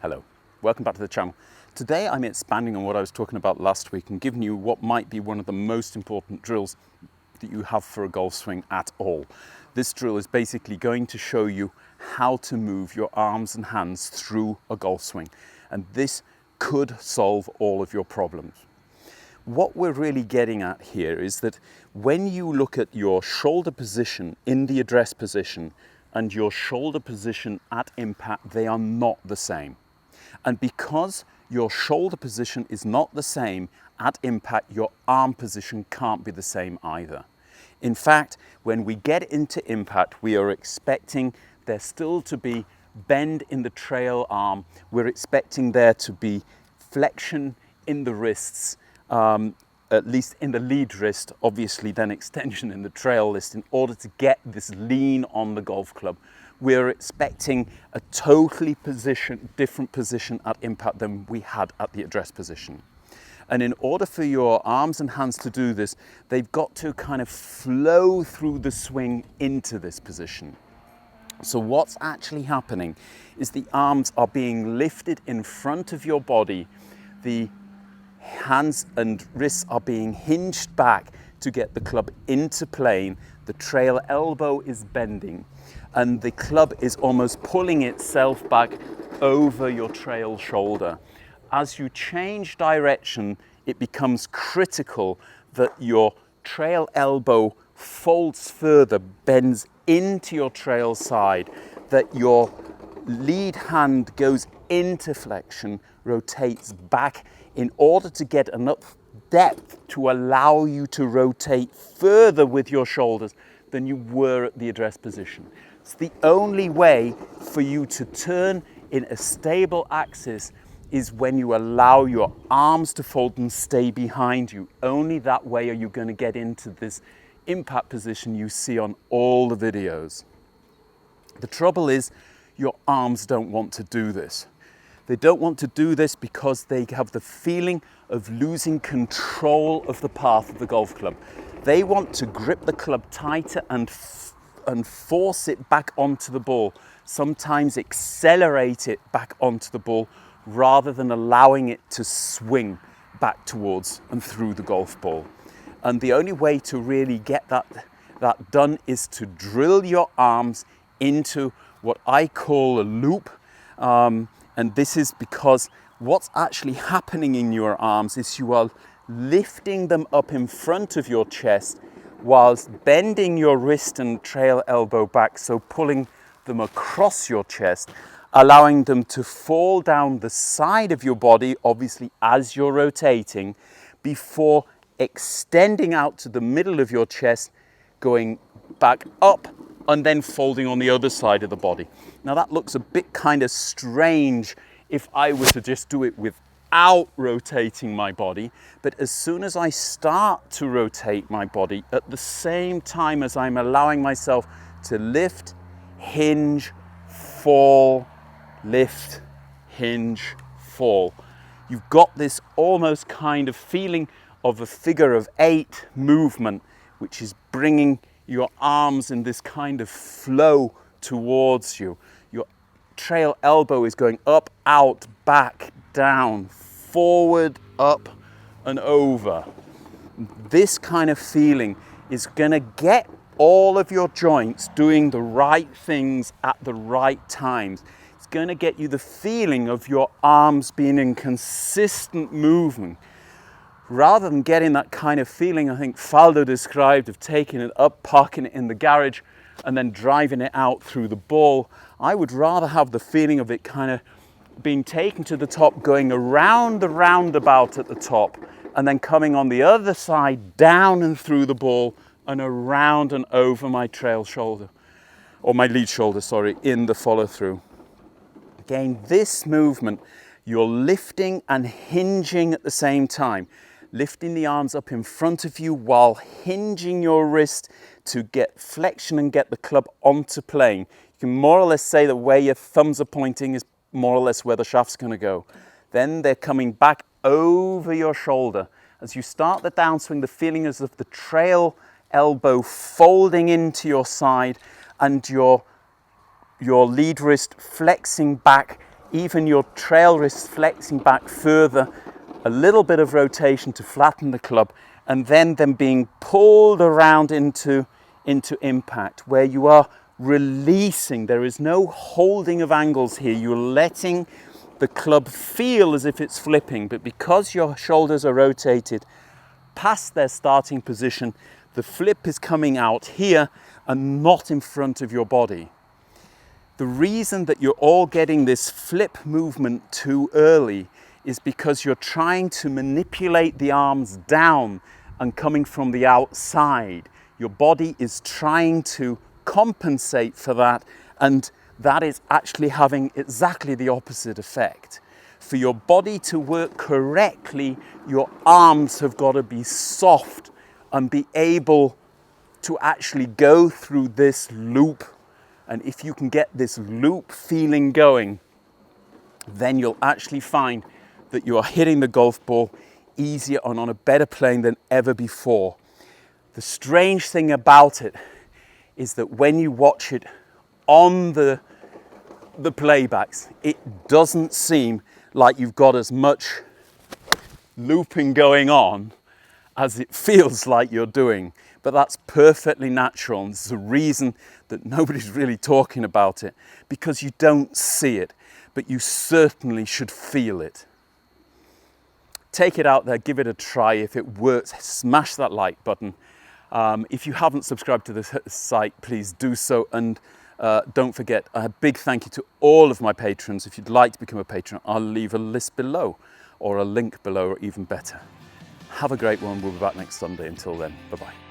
Hello, welcome back to the channel. Today I'm expanding on what I was talking about last week and giving you what might be one of the most important drills that you have for a golf swing at all. This drill is basically going to show you how to move your arms and hands through a golf swing, and this could solve all of your problems. What we're really getting at here is that when you look at your shoulder position in the address position and your shoulder position at impact, they are not the same. And because your shoulder position is not the same at impact, your arm position can't be the same either. In fact, when we get into impact, we are expecting there still to be bend in the trail arm. We're expecting there to be flexion in the wrists, at least in the lead wrist, obviously then extension in the trail wrist, in order to get this lean on the golf club. We're expecting a totally different position at impact than we had at the address position. And in order for your arms and hands to do this, they've got to kind of flow through the swing into this position. So what's actually happening is the arms are being lifted in front of your body. The hands and wrists are being hinged back to get the club into plane. The trail elbow is bending and the club is almost pulling itself back over your trail shoulder. As you change direction, it becomes critical that your trail elbow folds further, bends into your trail side, that your lead hand goes into flexion, rotates back in order to get enough depth to allow you to rotate further with your shoulders than you were at the address position. It's the only way for you to turn in a stable axis is when you allow your arms to fold and stay behind you. Only that way are you going to get into this impact position you see on all the videos. The trouble is your arms don't want to do this. They don't want to do this because they have the feeling of losing control of the path of the golf club. They want to grip the club tighter and force it back onto the ball, sometimes accelerate it back onto the ball rather than allowing it to swing back towards and through the golf ball. And the only way to really get that done is to drill your arms into what I call a loop. And this is because what's actually happening in your arms is you are lifting them up in front of your chest whilst bending your wrist and trail elbow back, so pulling them across your chest, allowing them to fall down the side of your body, obviously as you're rotating, before extending out to the middle of your chest, going back up and then folding on the other side of the body. Now that looks a bit kind of strange if I were to just do it without rotating my body, but as soon as I start to rotate my body at the same time as I'm allowing myself to lift, hinge, fall, lift, hinge, fall, you've got this almost kind of feeling of a figure of 8 movement, which is bringing your arms in this kind of flow towards you. Your trail elbow is going up, out, back, down, forward, up, and over. This kind of feeling is going to get all of your joints doing the right things at the right times. It's going to get you the feeling of your arms being in consistent movement. Rather than getting that kind of feeling I think Faldo described of taking it up, parking it in the garage, and then driving it out through the ball, I would rather have the feeling of it kind of being taken to the top, going around the roundabout at the top, and then coming on the other side, down and through the ball, and around and over my trail shoulder, or my lead shoulder, sorry, in the follow through. Again, this movement, you're lifting and hinging at the same time. Lifting the arms up in front of you while hinging your wrist to get flexion and get the club onto plane. You can more or less say that where your thumbs are pointing is more or less where the shaft's going to go. Then they're coming back over your shoulder. As you start the downswing, the feeling is of the trail elbow folding into your side and your lead wrist flexing back even your trail wrist flexing back further, a little bit of rotation to flatten the club, and then them being pulled around into impact, where you are releasing. There is no holding of angles here. You're letting the club feel as if it's flipping, but because your shoulders are rotated past their starting position, the flip is coming out here and not in front of your body. The reason that you're all getting this flip movement too early is because you're trying to manipulate the arms down and coming from the outside. Your body is trying to compensate for that, and that is actually having exactly the opposite effect. For your body to work correctly, your arms have got to be soft and be able to actually go through this loop. And if you can get this loop feeling going, then you'll actually find that you are hitting the golf ball easier and on a better plane than ever before. The strange thing about it is that when you watch it on the playbacks, it doesn't seem like you've got as much looping going on as it feels like you're doing. But that's perfectly natural, and it's a reason that nobody's really talking about it, because you don't see it, but you certainly should feel it. Take it out there, give it a try. If it works, smash that like button. If you haven't subscribed to this site, please do so, and don't forget, a big thank you to all of my patrons. If you'd like to become a patron, I'll leave a list below, or a link below, or even better. Have a great one. We'll be back next Sunday. Until then, bye-bye.